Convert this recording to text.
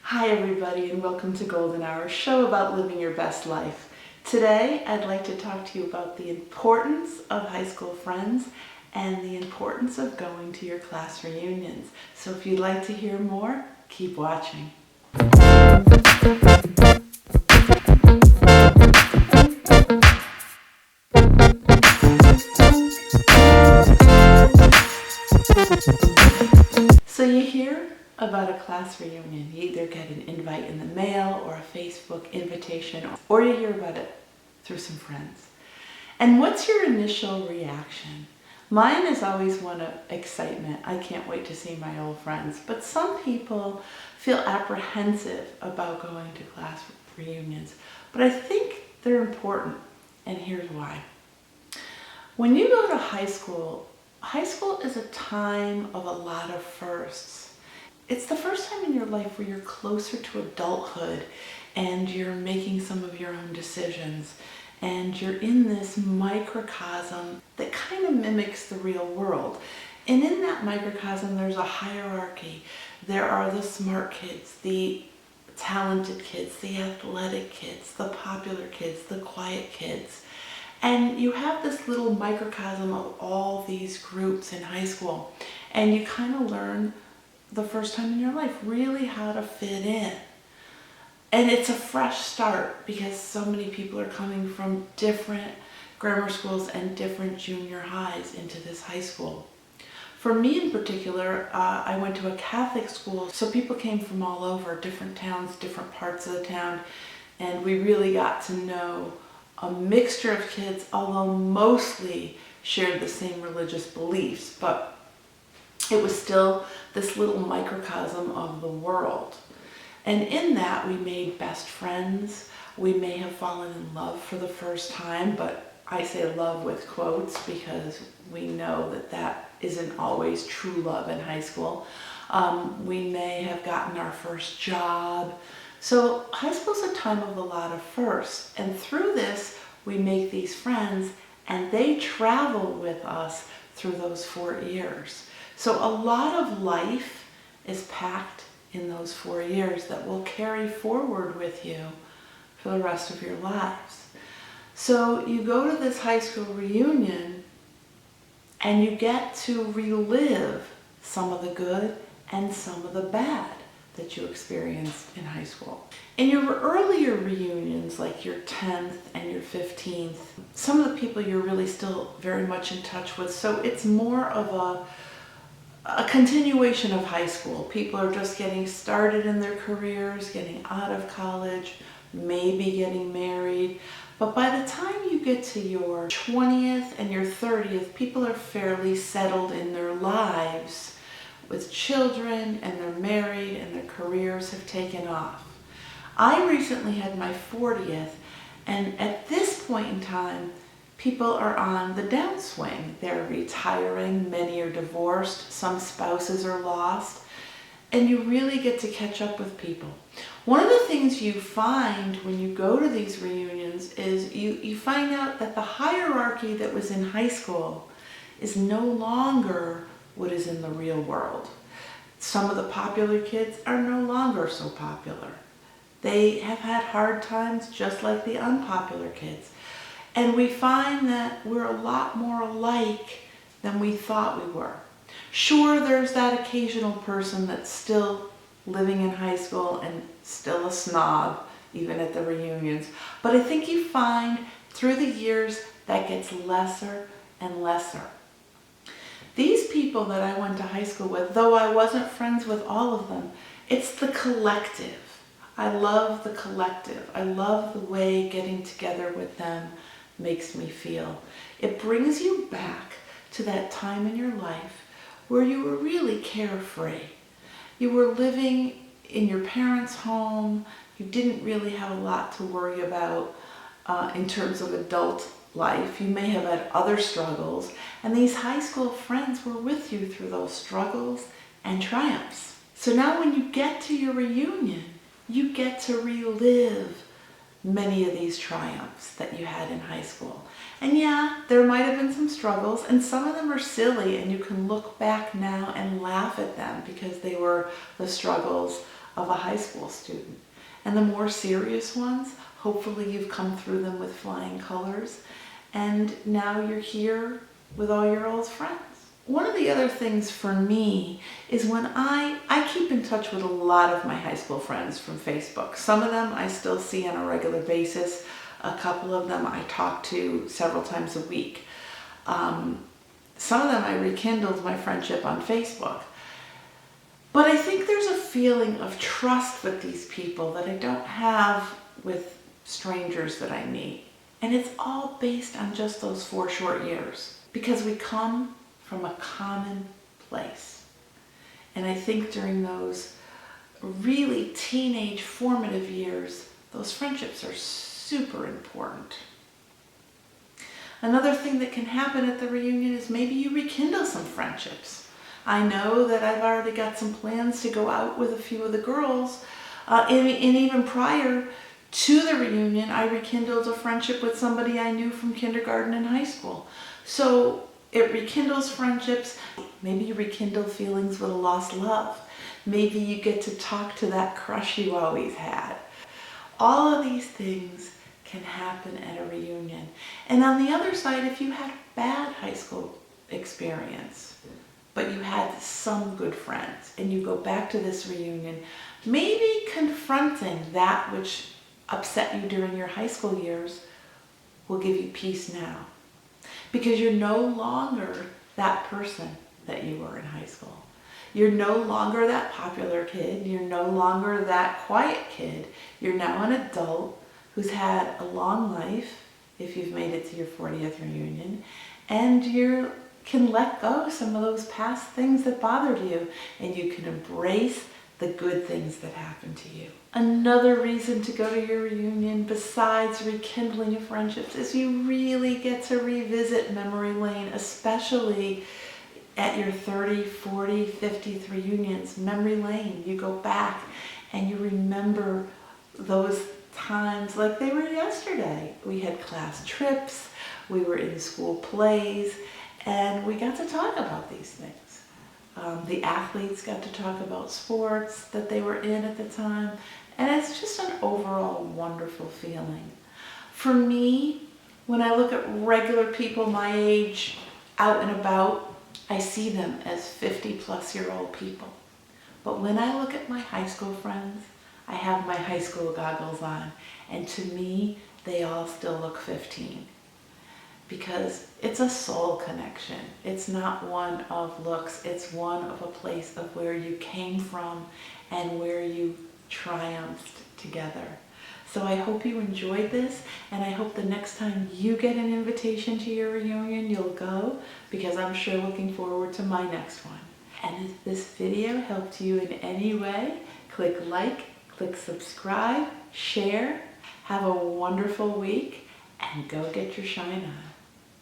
Hi everybody, and welcome to Golden Hour, a show about living your best life. Today I'd like to talk to you about the importance of high school friends and the importance of going to your class reunions. So if you'd like to hear more, keep watching. So you hear about a class reunion. You either get an invite in the mail or a Facebook invitation, or you hear about it through some friends. And what's your initial reaction? Mine is always one of excitement. I can't wait to see my old friends. But some people feel apprehensive about going to class reunions. But I think they're important, and here's why. When you go to high school is a time of a lot of firsts. It's the first time in your life where you're closer to adulthood and you're making some of your own decisions. And you're in this microcosm that kind of mimics the real world. And in that microcosm, there's a hierarchy. There are the smart kids, the talented kids, the athletic kids, the popular kids, the quiet kids. And you have this little microcosm of all these groups in high school. And you kind of learn the first time in your life really how to fit in. And it's a fresh start because so many people are coming from different grammar schools and different junior highs into this high school. For me in particular, I went to a Catholic school, so people came from all over, different towns, different parts of the town, and we really got to know a mixture of kids, although mostly shared the same religious beliefs, but it was still this little microcosm of the world. And in that, we made best friends. We may have fallen in love for the first time, but I say love with quotes because we know that that isn't always true love in high school. We may have gotten our first job. So high school is a time of a lot of firsts. And through this, we make these friends and they travel with us through those 4 years. So a lot of life is packed in those 4 years that will carry forward with you for the rest of your lives. So you go to this high school reunion and you get to relive some of the good and some of the bad that you experienced in high school. In your earlier reunions, like your 10th and your 15th, some of the people you're really still very much in touch with, so it's more of a continuation of high school. People are just getting started in their careers, getting out of college, maybe getting married. But by the time you get to your 20th and your 30th, people are fairly settled in their lives with children, and they're married and their careers have taken off. I recently had my 40th, and at this point in time, people are on the downswing. They're retiring, many are divorced, some spouses are lost, and you really get to catch up with people. One of the things you find when you go to these reunions is you find out that the hierarchy that was in high school is no longer what is in the real world. Some of the popular kids are no longer so popular. They have had hard times just like the unpopular kids. And we find that we're a lot more alike than we thought we were. Sure, there's that occasional person that's still living in high school and still a snob, even at the reunions. But I think you find through the years that gets lesser and lesser. These people that I went to high school with, though I wasn't friends with all of them, it's the collective. I love the collective. I love the way getting together with them makes me feel. It brings you back to that time in your life where you were really carefree. You were living in your parents' home. You didn't really have a lot to worry about in terms of adult life. You may have had other struggles, and these high school friends were with you through those struggles and triumphs. So now when you get to your reunion, you get to relive many of these triumphs that you had in high school. And yeah, there might have been some struggles, and some of them are silly, and you can look back now and laugh at them because they were the struggles of a high school student. And the more serious ones, hopefully you've come through them with flying colors, and now you're here with all your old friends. One of the other things for me is when I keep in touch with a lot of my high school friends from Facebook. Some of them I still see on a regular basis. A couple of them I talk to several times a week. Some of them I rekindled my friendship on Facebook. But I think there's a feeling of trust with these people that I don't have with strangers that I meet. And it's all based on just those 4 short years, because we come from a common place. And I think during those really teenage formative years, those friendships are super important. Another thing that can happen at the reunion is maybe you rekindle some friendships. I know that I've already got some plans to go out with a few of the girls, and even prior to the reunion, I rekindled a friendship with somebody I knew from kindergarten and high school. So it rekindles friendships. Maybe you rekindle feelings with a lost love. Maybe you get to talk to that crush you always had. All of these things can happen at a reunion. And on the other side, if you had a bad high school experience, but you had some good friends, and you go back to this reunion, maybe confronting that which upset you during your high school years will give you peace now. Because you're no longer that person that you were in high school. You're no longer that popular kid. You're no longer that quiet kid. You're now an adult who's had a long life, if you've made it to your 40th reunion, and you can let go some of those past things that bothered you, and you can embrace the good things that happened to you. Another reason to go to your reunion, besides rekindling friendships, is you really get to revisit memory lane, especially at your 30, 40, 50th reunions. Memory lane, you go back and you remember those times like they were yesterday. We had class trips, we were in school plays, and we got to talk about these things. The athletes got to talk about sports that they were in at the time, and it's just an overall wonderful feeling. For me, when I look at regular people my age out and about, I see them as 50-plus-year-old people. But when I look at my high school friends, I have my high school goggles on, and to me, they all still look 15. Because it's a soul connection. It's not one of looks, it's one of a place of where you came from and where you triumphed together. So I hope you enjoyed this, and I hope the next time you get an invitation to your reunion, you'll go, because I'm sure looking forward to my next one. And if this video helped you in any way, click like, click subscribe, share. Have a wonderful week, and go get your shine on.